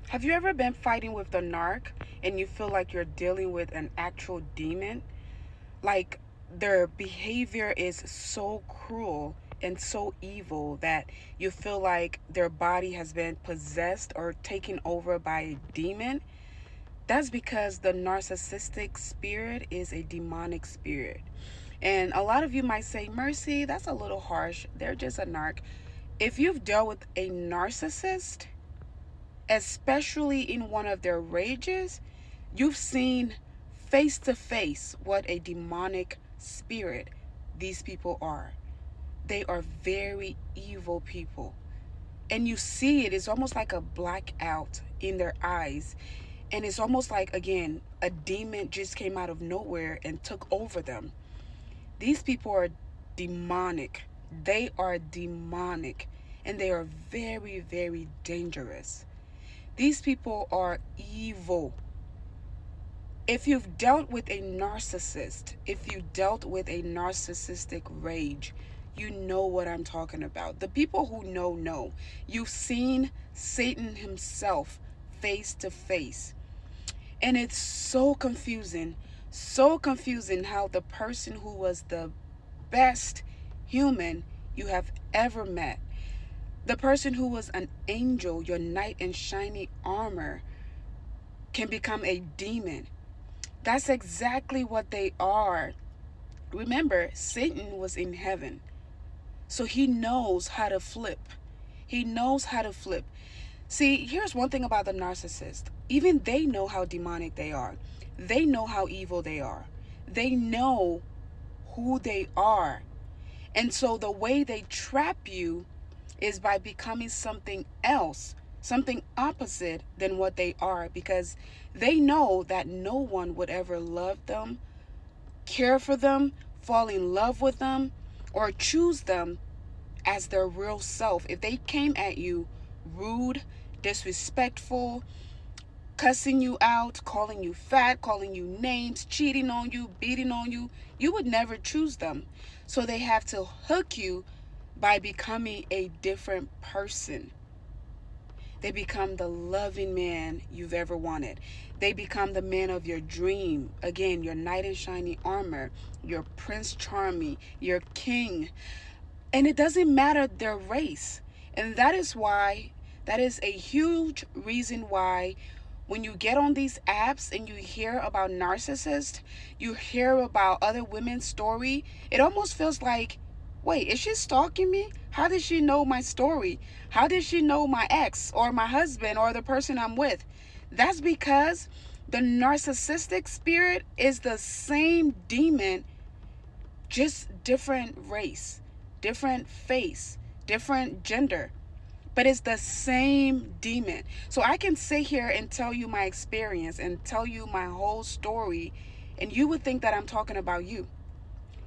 Have you ever been fighting with the narc and you feel like you're dealing with an actual demon? Like their behavior is so cruel and so evil that you feel like their body has been possessed or taken over by a demon? That's because the narcissistic spirit is a demonic spirit. And a lot of you might say, Mercy, that's a little harsh. They're just a narc. If you've dealt with a narcissist, especially in one of their rages, you've seen face to face what a demonic spirit these people are. They are very evil people. And you see it, it's almost like a blackout in their eyes. And it's almost like, again, a demon just came out of nowhere and took over them. These people are demonic. They are demonic. And they are very, very dangerous. These people are evil. If you've dealt with a narcissist, if you dealt with a narcissistic rage, you know what I'm talking about. The people who know. You've seen Satan himself face to face. And it's so confusing how the person who was the best human you have ever met, the person who was an angel, your knight in shiny armor, can become a demon. That's exactly what they are. Remember, Satan was in heaven. So he knows how to flip. He knows how to flip. See, here's one thing about the narcissist. Even they know how demonic they are. They know how evil they are. They know who they are. And so the way they trap you is by becoming something else, something opposite than what they are, because they know that no one would ever love them, care for them, fall in love with them, or choose them as their real self. If they came at you rude, disrespectful, cussing you out, calling you fat, calling you names, cheating on you, beating on you, you would never choose them. So they have to hook you by becoming a different person. They become the loving man you've ever wanted. They become the man of your dream. Again, your knight in shiny armor, your prince charming, your king. And it doesn't matter their race. And that is a huge reason why when you get on these apps and you hear about narcissists, you hear about other women's story, it almost feels like, wait, is she stalking me? How did she know my story? How did she know my ex or my husband or the person I'm with? That's because the narcissistic spirit is the same demon, just different race, different face, different gender. But it's the same demon. So I can sit here and tell you my experience and tell you my whole story, and you would think that I'm talking about you.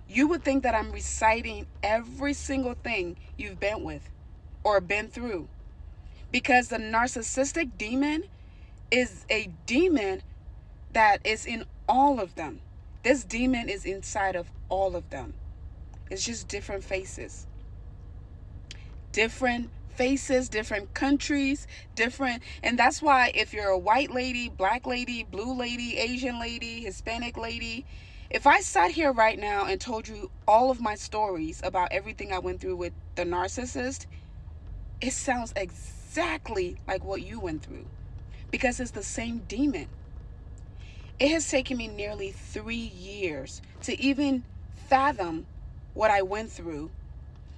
You would think that I'm reciting every single thing you've been with or been through. Because the narcissistic demon is a demon that is in all of them. This demon is inside of all of them. It's just different faces. Different faces, different countries, different. And that's why if you're a white lady, black lady, blue lady, Asian lady, Hispanic lady, if I sat here right now and told you all of my stories about everything I went through with the narcissist, it sounds exactly like what you went through, because it's the same demon. It has taken me nearly 3 years to even fathom what I went through,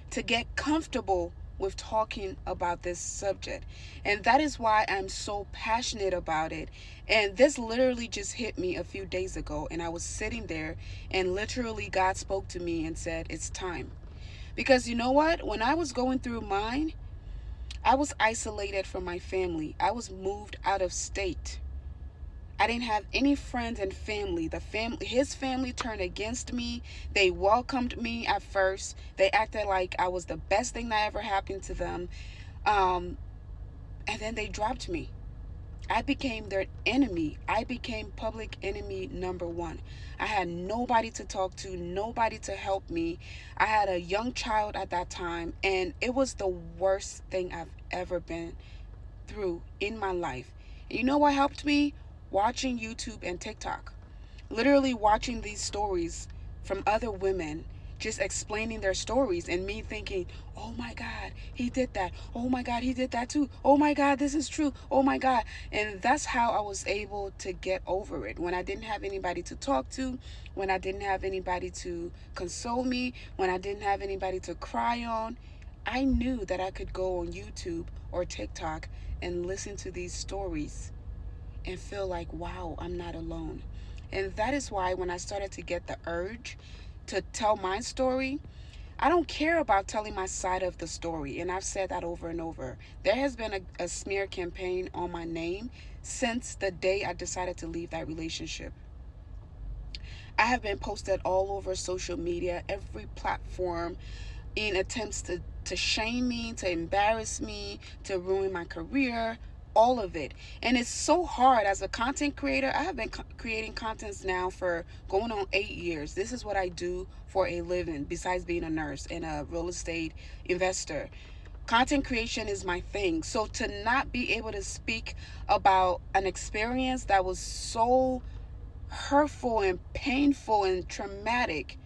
to get comfortable with talking about this subject. And that is why I'm so passionate about it. And this literally just hit me a few days ago, and I was sitting there and literally God spoke to me and said, it's time. Because you know what? When I was going through mine, I was isolated from my family. I was moved out of state. I didn't have any friends and family. His family turned against me. They welcomed me at first. They acted like I was the best thing that ever happened to them. And then they dropped me. I became their enemy. I became public enemy number one. I had nobody to talk to, nobody to help me. I had a young child at that time, and it was the worst thing I've ever been through in my life. You know what helped me? Watching YouTube and TikTok. Literally watching these stories from other women just explaining their stories, and me thinking, oh my God, he did that. Oh my God, he did that too. Oh my God, this is true. Oh my God. And that's how I was able to get over it. When I didn't have anybody to talk to, when I didn't have anybody to console me, when I didn't have anybody to cry on, I knew that I could go on YouTube or TikTok and listen to these stories and feel like, wow, I'm not alone. And that is why when I started to get the urge to tell my story, I don't care about telling my side of the story. And I've said that over and over. There has been a smear campaign on my name since the day I decided to leave that relationship. I have been posted all over social media, every platform, in attempts to shame me, to embarrass me, to ruin my career, all of it. And it's so hard as a content creator. I have been creating contents now for going on 8 years. This is what I do for a living, besides being a nurse and a real estate investor. Content creation is my thing. So to not be able to speak about an experience that was so hurtful and painful and traumatic,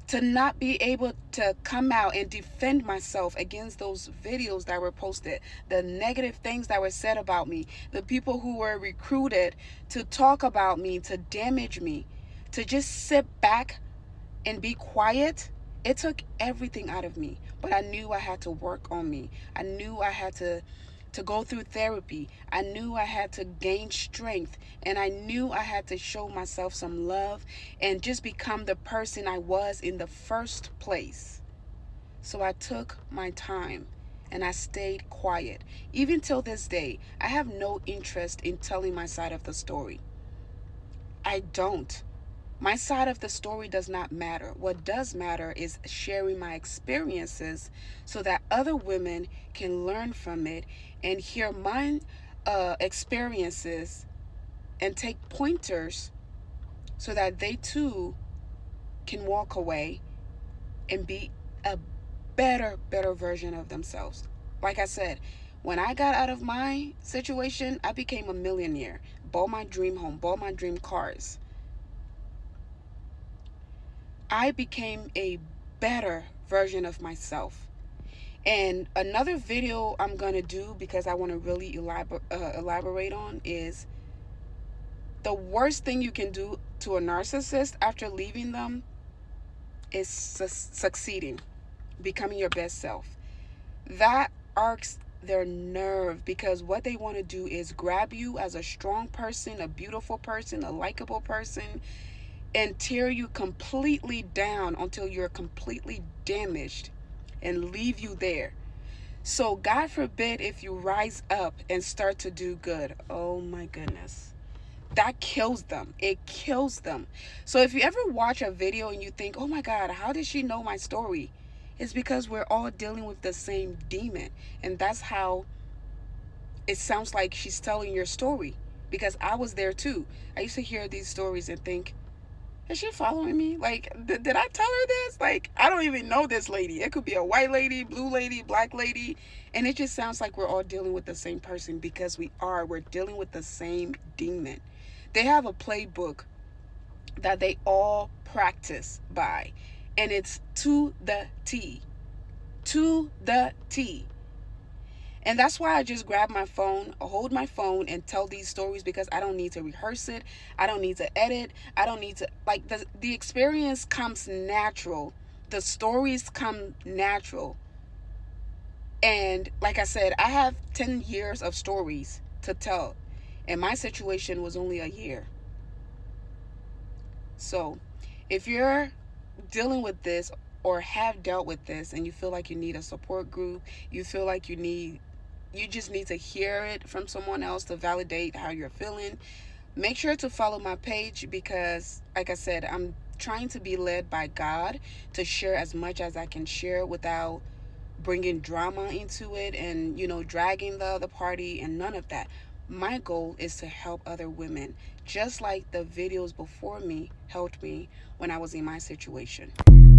to not be able to come out and defend myself against those videos that were posted, the negative things that were said about me, the people who were recruited to talk about me, to damage me, to just sit back and be quiet, it took everything out of me. But I knew I had to work on me. I knew I had to go through therapy. I knew I had to gain strength, and I knew I had to show myself some love and just become the person I was in the first place. So I took my time and I stayed quiet. Even till this day, I have no interest in telling my side of the story. I don't. My side of the story does not matter. What does matter is sharing my experiences so that other women can learn from it and hear my experiences and take pointers so that they too can walk away and be a better version of themselves. Like I said, when I got out of my situation, I became a millionaire, bought my dream home, bought my dream cars. I became a better version of myself. And another video I'm going to do, because I want to really elaborate on, is the worst thing you can do to a narcissist after leaving them is succeeding, becoming your best self. That arcs their nerve, because what they want to do is grab you as a strong person, a beautiful person, a likable person, and tear you completely down until you're completely damaged and leave you there. So God forbid if you rise up and start to do good. Oh my goodness. That kills them. It kills them. So if you ever watch a video and you think, oh my God, how did she know my story? It's because we're all dealing with the same demon. And that's how it sounds like she's telling your story. Because I was there too. I used to hear these stories and think, is she following me? Like, did I tell her this? Like, I don't even know this lady. It could be a white lady, blue lady, black lady. And it just sounds like we're all dealing with the same person, because we are. We're dealing with the same demon. They have a playbook that they all practice by. And it's to the T. To the T. And that's why I just grab my phone, hold my phone, and tell these stories, because I don't need to rehearse it. I don't need to edit. I don't need to, like, the experience comes natural. The stories come natural. And like I said, I have 10 years of stories to tell. And my situation was only a year. So if you're dealing with this or have dealt with this and you feel like you need a support group, you feel like you just need to hear it from someone else to validate how you're feeling, make sure to follow my page, because like I said, I'm trying to be led by God to share as much as I can share without bringing drama into it and, dragging the other party, and none of that. My goal is to help other women, just like the videos before me helped me when I was in my situation.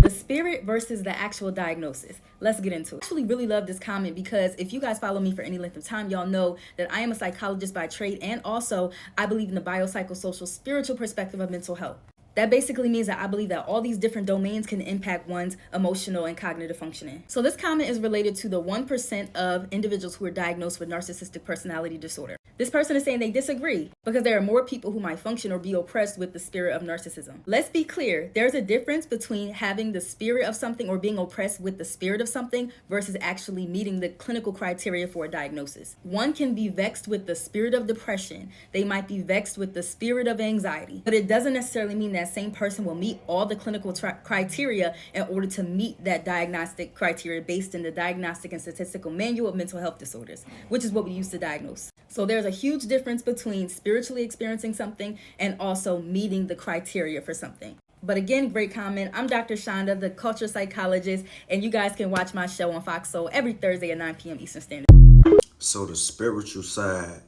The spirit versus the actual diagnosis. Let's get into it. I actually really love this comment because if you guys follow me for any length of time, y'all know that I am a psychologist by trade, and also I believe in the biopsychosocial spiritual perspective of mental health. That basically means that I believe that all these different domains can impact one's emotional and cognitive functioning. So this comment is related to the 1% of individuals who are diagnosed with narcissistic personality disorder. This person is saying they disagree because there are more people who might function or be oppressed with the spirit of narcissism. Let's be clear, there's a difference between having the spirit of something or being oppressed with the spirit of something versus actually meeting the clinical criteria for a diagnosis. One can be vexed with the spirit of depression. They might be vexed with the spirit of anxiety, but it doesn't necessarily mean that same person will meet all the clinical criteria in order to meet that diagnostic criteria based in the Diagnostic and Statistical Manual of Mental Health Disorders, which is what we use to diagnose. So there's a huge difference between spiritually experiencing something and also meeting the criteria for something. But again, great comment. I'm Dr. Shonda, the culture psychologist, and you guys can watch my show on Fox Soul every Thursday at 9 p.m. Eastern Standard. So the spiritual side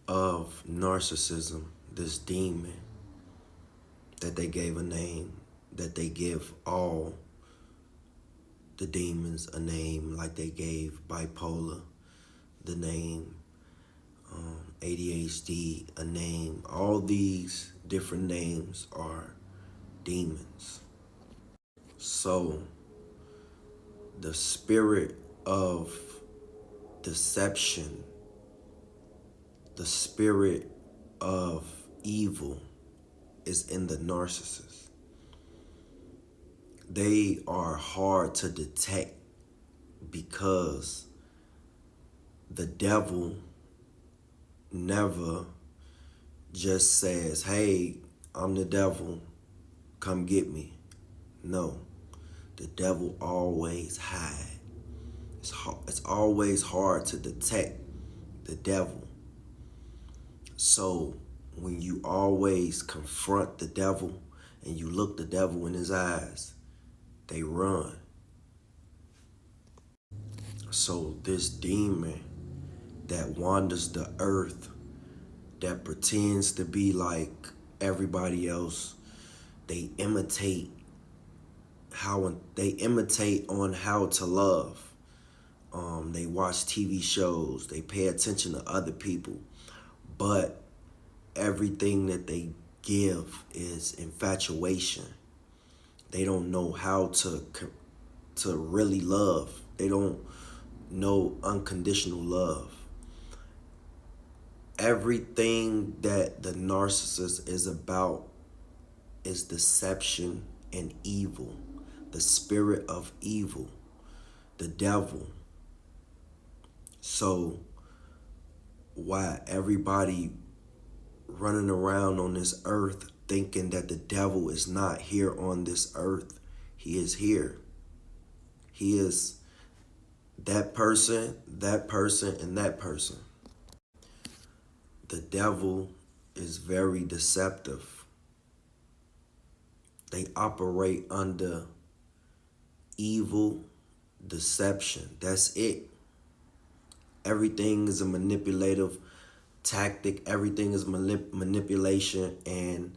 of narcissism, this demon that they gave a name, that they give all the demons a name, like they gave bipolar the name, ADHD a name. All these different names are demons. So the spirit of deception, the spirit of evil is in the narcissist. They are hard to detect because the devil never just says, hey, I'm the devil, come get me. No, the devil always hides. It's always hard to detect the devil. So when you always confront the devil and you look the devil in his eyes, they run. So this demon that wanders the earth, that pretends to be like everybody else, they imitate on how to love. They watch TV shows, they pay attention to other people, but everything that they give is infatuation. They don't know how to really love. They don't know unconditional love. Everything that the narcissist is about is deception and evil, the spirit of evil, the devil. So why everybody running around on this earth thinking that the devil is not here on this earth? He is here. He is that person, and that person. The devil is very deceptive. They operate under evil deception. That's it. Everything is a manipulative tactic. Everything is manipulation, and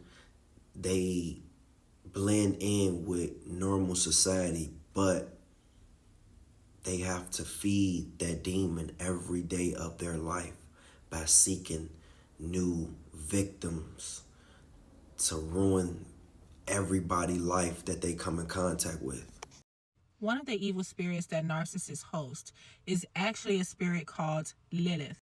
they blend in with normal society, but they have to feed that demon every day of their life by seeking new victims to ruin everybody's life that they come in contact with. One of the evil spirits that narcissists host is actually a spirit called Lilith.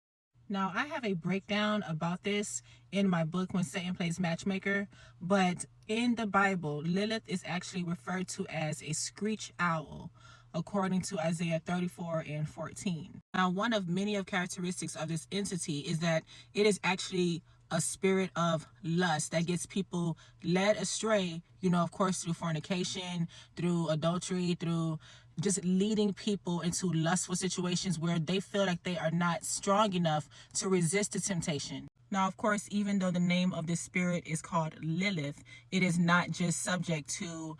Now, I have a breakdown about this in my book, When Satan Plays Matchmaker, but in the Bible, Lilith is actually referred to as a screech owl, according to Isaiah 34:14. Now, one of many characteristics of this entity is that it is actually a spirit of lust that gets people led astray, of course, through fornication, through adultery, through just leading people into lustful situations where they feel like they are not strong enough to resist the temptation. Now, of course, even though the name of this spirit is called Lilith, it is not just subject to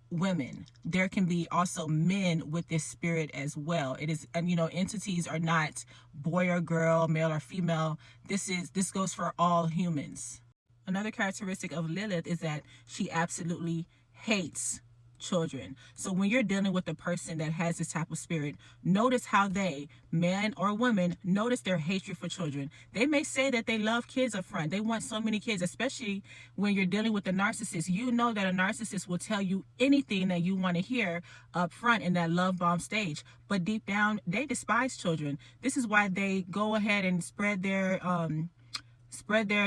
women. There can be also men with this spirit as well. It is, and entities are not boy or girl, male or female. This goes for all humans. Another characteristic of Lilith is that she absolutely hates children. So when you're dealing with a person that has this type of spirit, notice how they, man or woman, notice their hatred for children. They may say that they love kids up front. They want so many kids, especially when you're dealing with a narcissist. You know that a narcissist will tell you anything that you want to hear up front in that love bomb stage. But deep down, they despise children. This is why they go ahead and spread their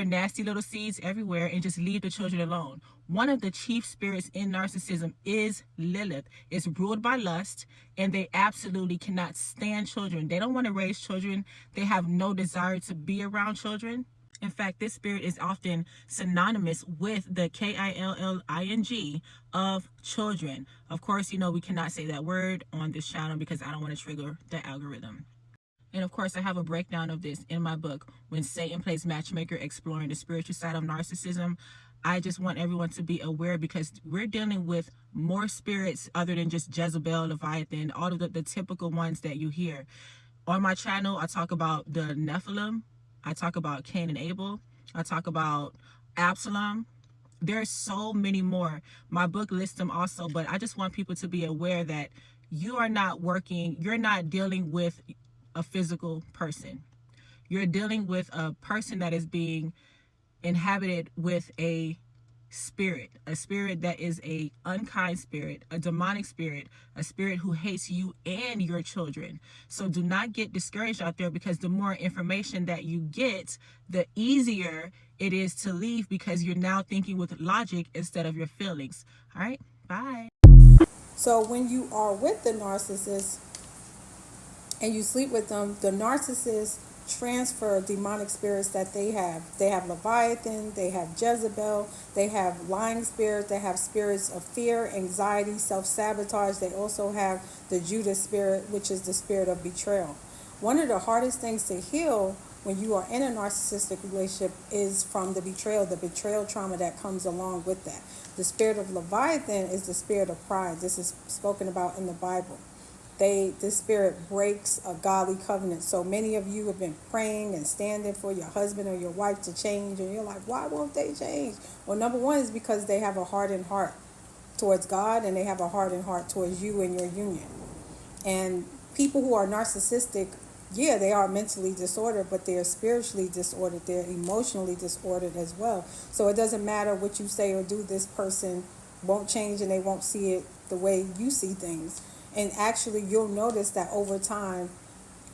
nasty little seeds everywhere and just leave the children alone. One of the chief spirits in narcissism is Lilith. It's ruled by lust, and they absolutely cannot stand children. They don't want to raise children. They have no desire to be around children. In fact, this spirit is often synonymous with the KILLING of children. Of course, we cannot say that word on this channel because I don't want to trigger the algorithm. And of course, I have a breakdown of this in my book, When Satan Plays Matchmaker, Exploring the Spiritual Side of Narcissism. I just want everyone to be aware because we're dealing with more spirits other than just Jezebel, Leviathan, all of the typical ones that you hear. On my channel, I talk about the Nephilim. I talk about Cain and Abel. I talk about Absalom. There's so many more. My book lists them also, but I just want people to be aware that you're not dealing with a physical person. You're dealing with a person that is being inhabited with a spirit that is a unkind spirit, a demonic spirit, a spirit who hates you and your children. So do not get discouraged out there, because the more information that you get, the easier it is to leave, because you're now thinking with logic instead of your feelings. All right, bye. So when you are with the narcissist and you sleep with them, the narcissist transfer demonic spirits that they have. They have Leviathan, they have Jezebel, they have lying spirits, they have spirits of fear, anxiety, self-sabotage. They also have the Judas spirit, which is the spirit of betrayal. One of the hardest things to heal when you are in a narcissistic relationship is from the betrayal trauma that comes along with that. The spirit of Leviathan is the spirit of pride. This is spoken about in the Bible. This spirit breaks a godly covenant. So many of you have been praying and standing for your husband or your wife to change, and you're like, why won't they change? Well, number one is because they have a hardened heart towards God, and they have a hardened heart towards you and your union. And people who are narcissistic, yeah, they are mentally disordered, but they're spiritually disordered. They're emotionally disordered as well. So it doesn't matter what you say or do, this person won't change, and they won't see it the way you see things. And actually, you'll notice that over time,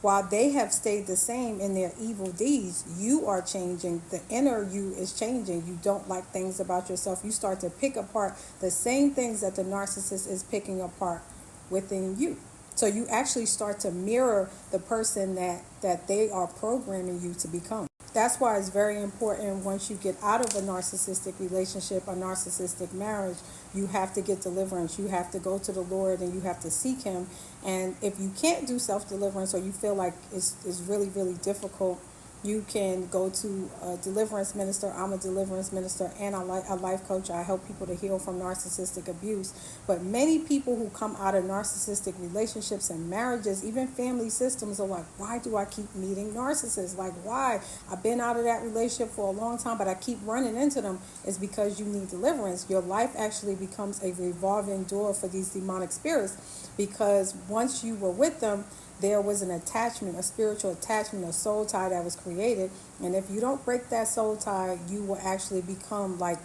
while they have stayed the same in their evil deeds, you are changing. The inner you is changing. You don't like things about yourself. You start to pick apart the same things that the narcissist is picking apart within you. So you actually start to mirror the person that they are programming you to become. That's why it's very important, once you get out of a narcissistic relationship, a narcissistic marriage, you have to get deliverance. You have to go to the Lord and you have to seek Him. And if you can't do self-deliverance, or you feel like it's really, really difficult, you can go to a deliverance minister. I'm a deliverance minister and a life coach. I help people to heal from narcissistic abuse. But many people who come out of narcissistic relationships and marriages, even family systems, are like, why do I keep meeting narcissists? Like, why? I've been out of that relationship for a long time, but I keep running into them. It's because you need deliverance. Your life actually becomes a revolving door for these demonic spirits, because once you were with them, there was an attachment, a spiritual attachment, a soul tie that was created. And if you don't break that soul tie, you will actually become like,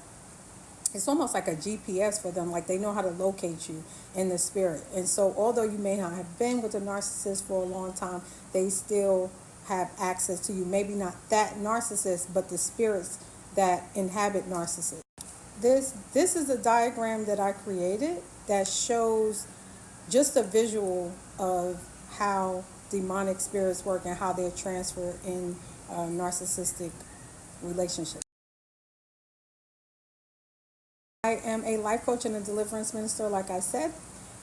it's almost like a GPS for them. Like, they know how to locate you in the spirit. And so although you may not have been with a narcissist for a long time, they still have access to you. Maybe not that narcissist, but the spirits that inhabit narcissists. This is a diagram that I created that shows just a visual of how demonic spirits work and how they're transferred in narcissistic relationships. I am a life coach and a deliverance minister, like I said,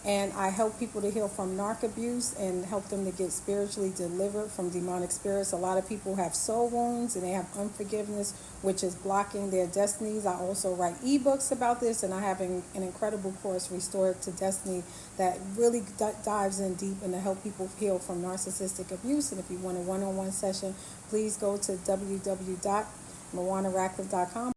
and I help people to heal from narc abuse and help them to get spiritually delivered from demonic spirits. A lot of people have soul wounds and they have unforgiveness, which is blocking their destinies. I also write ebooks about this, and I have an incredible course, Restored to Destiny, that really dives in deep and to help people heal from narcissistic abuse. And if you want a one-on-one session, please go to www.MarwanaRatcliffe.com.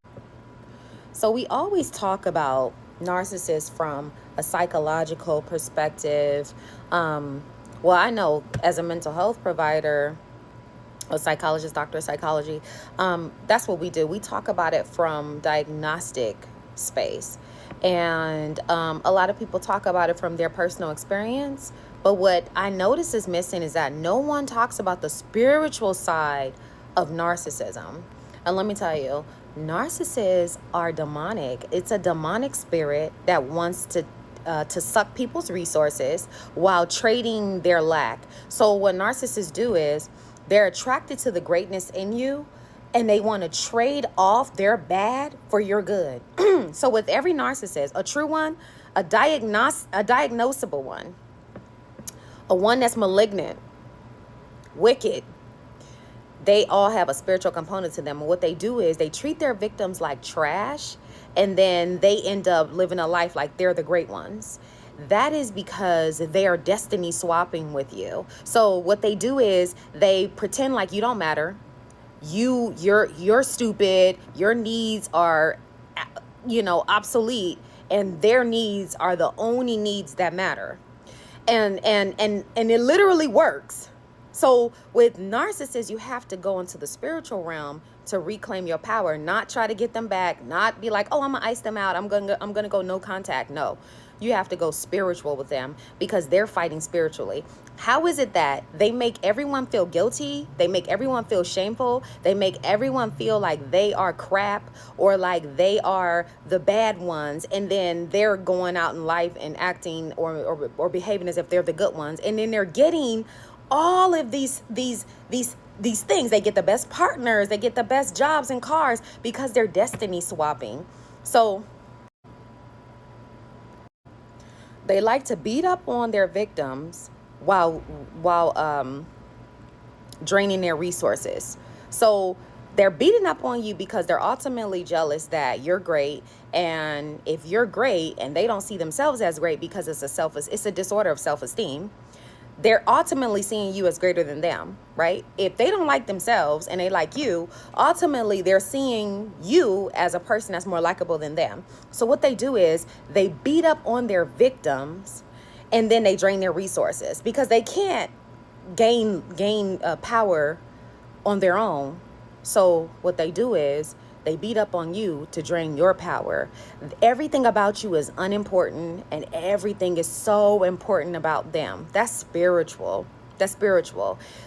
So we always talk about narcissists from a psychological perspective. Well, I know as a mental health provider, a psychologist, doctor of psychology, that's what we do. We talk about it from diagnostic space. And a lot of people talk about it from their personal experience. But what I notice is missing is that no one talks about the spiritual side of narcissism. And let me tell you, narcissists are demonic. It's a demonic spirit that wants to suck people's resources while trading their lack. So what narcissists do is they're attracted to the greatness in you, and they want to trade off their bad for your good. So with every narcissist, a true one, a diagnosable one, a one that's malignant, wicked, they all have a spiritual component to them. And what they do is they treat their victims like trash, and then they end up living a life like they're the great ones. That is because they are destiny swapping with you. So what they do is they pretend like you don't matter. You're stupid. Your needs are, obsolete, and their needs are the only needs that matter. And it literally works. So with narcissists, you have to go into the spiritual realm to reclaim your power, not try to get them back, not be like, oh, I'm gonna ice them out, I'm gonna go no contact. No, you have to go spiritual with them because they're fighting spiritually. How is it that they make everyone feel guilty? They make everyone feel shameful. They make everyone feel like they are crap or like they are the bad ones. And then they're going out in life and acting or behaving as if they're the good ones. And then they're getting all of these things. They get the best partners, they get the best jobs and cars because they're destiny swapping. So they like to beat up on their victims while draining their resources. So they're beating up on you because they're ultimately jealous that you're great. And if you're great and they don't see themselves as great because it's a disorder of self-esteem, they're ultimately seeing you as greater than them, right? If they don't like themselves and they like you, ultimately they're seeing you as a person that's more likable than them. So what they do is they beat up on their victims and then they drain their resources because they can't gain power on their own. So what they do is they beat up on you to drain your power. Everything about you is unimportant and everything is so important about them. That's spiritual.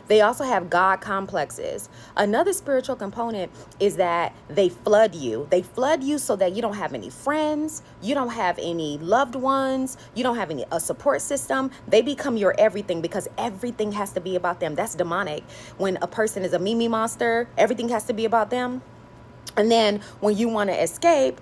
They also have God complexes. Another spiritual component is that they flood you. They flood you so that you don't have any friends, you don't have any loved ones, you don't have a support system. They become your everything because everything has to be about them. That's demonic. When a person is a Mimi monster, everything has to be about them. And then when you want to escape,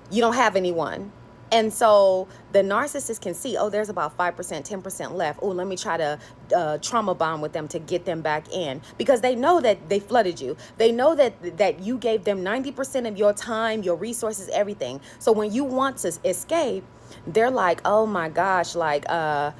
you don't have anyone. And so the narcissist can see, oh, there's about 5%, 10% left. Oh, let me try to trauma bond with them to get them back in. Because they know that they flooded you. They know that you gave them 90% of your time, your resources, everything. So when you want to escape, they're like, oh my gosh, like, you're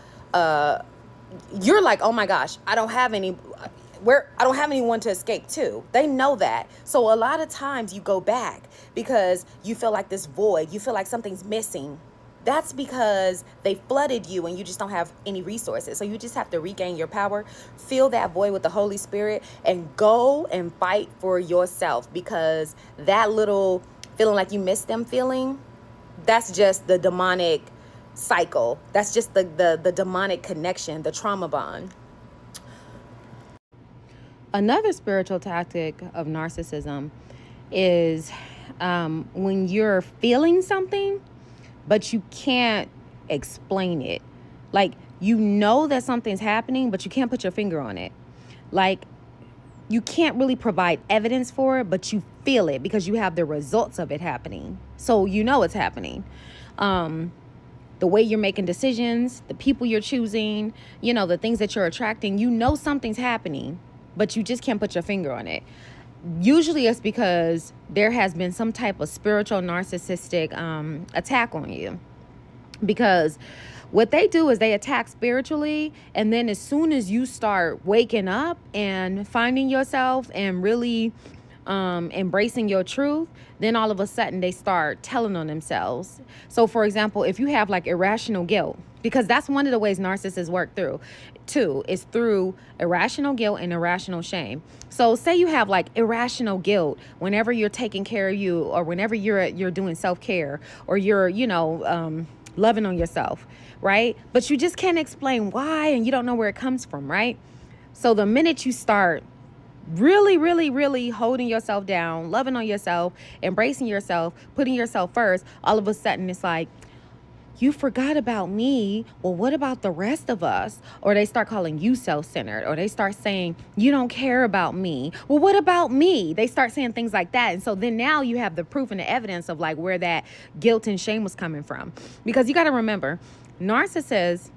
like, oh my gosh, I don't have anyone to escape to. They know that. So a lot of times you go back because you feel like this void. You feel like something's missing. That's because they flooded you and you just don't have any resources. So you just have to regain your power, fill that void with the Holy Spirit, and go and fight for yourself, because that little feeling like you miss them feeling, that's just the demonic cycle. That's just the demonic connection, the trauma bond. Another spiritual tactic of narcissism is when you're feeling something, but you can't explain it. Like, you know that something's happening, but you can't put your finger on it. Like, you can't really provide evidence for it, but you feel it because you have the results of it happening. So you know it's happening. The way you're making decisions, the people you're choosing, the things that you're attracting, something's happening, but you just can't put your finger on it. Usually it's because there has been some type of spiritual narcissistic attack on you. Because what they do is they attack spiritually, and then as soon as you start waking up and finding yourself and really embracing your truth, then all of a sudden they start telling on themselves. So for example, if you have like irrational guilt, because that's one of the ways narcissists work through too, is through irrational guilt and irrational shame. So say you have like irrational guilt whenever you're taking care of you, or whenever you're doing self-care, or you're, loving on yourself, right? But you just can't explain why, and you don't know where it comes from, right? So the minute you start really, really, really holding yourself down, loving on yourself, embracing yourself, putting yourself first, all of a sudden it's like, you forgot about me. Well, what about the rest of us? Or they start calling you self-centered, or they start saying, you don't care about me. Well, what about me? They start saying things like that. And so then now you have the proof and the evidence of like where that guilt and shame was coming from. Because you got to remember, narcissists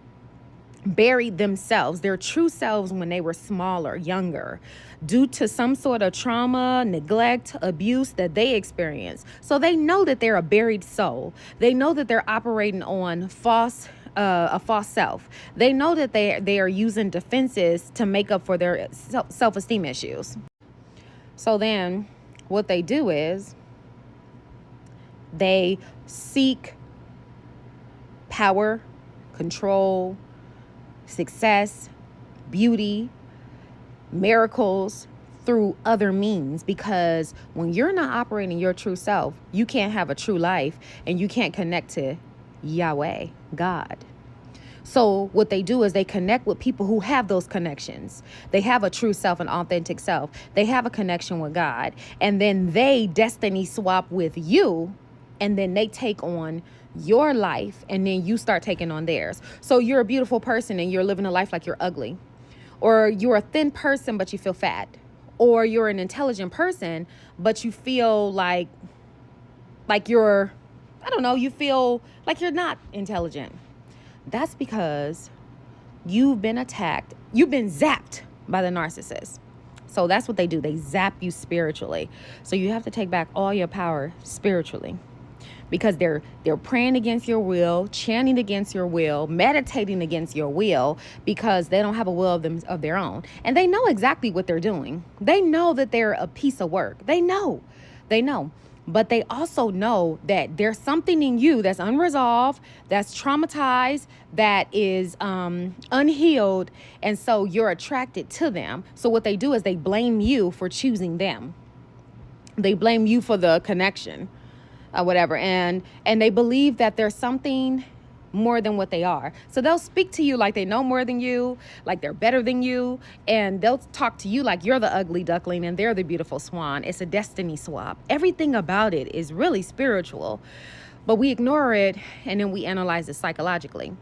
buried themselves, their true selves, when they were smaller, younger, due to some sort of trauma, neglect, abuse that they experienced. So they know that they're a buried soul. They know that they're operating on a false self. They know that they are using defenses to make up for their self-esteem issues. So then what they do is they seek power, control, success, beauty, miracles through other means, because when you're not operating your true self, you can't have a true life, and you can't connect to Yahweh, God. So what they do is they connect with people who have those connections. They have a true self, an authentic self. They have a connection with God, and then they destiny swap with you, and then they take on your life, and then you start taking on theirs. So you're a beautiful person and you're living a life like you're ugly, or you're a thin person but you feel fat, or you're an intelligent person but you feel like you're, I don't know, you feel like you're not intelligent. That's because you've been attacked, you've been zapped by the narcissist. So that's what they do, they zap you spiritually. So you have to take back all your power spiritually, because they're praying against your will, chanting against your will, meditating against your will, because they don't have a will of their own. And they know exactly what they're doing. They know that they're a piece of work. They know. But they also know that there's something in you that's unresolved, that's traumatized, that is unhealed. And so you're attracted to them. So what they do is they blame you for choosing them. They blame you for the connection. Or whatever, and they believe that there's something more than what they are. So they'll speak to you like they know more than you, like they're better than you, and they'll talk to you like you're the ugly duckling and they're the beautiful swan. It's a destiny swap. Everything about it is really spiritual, but we ignore it, and then we analyze it psychologically.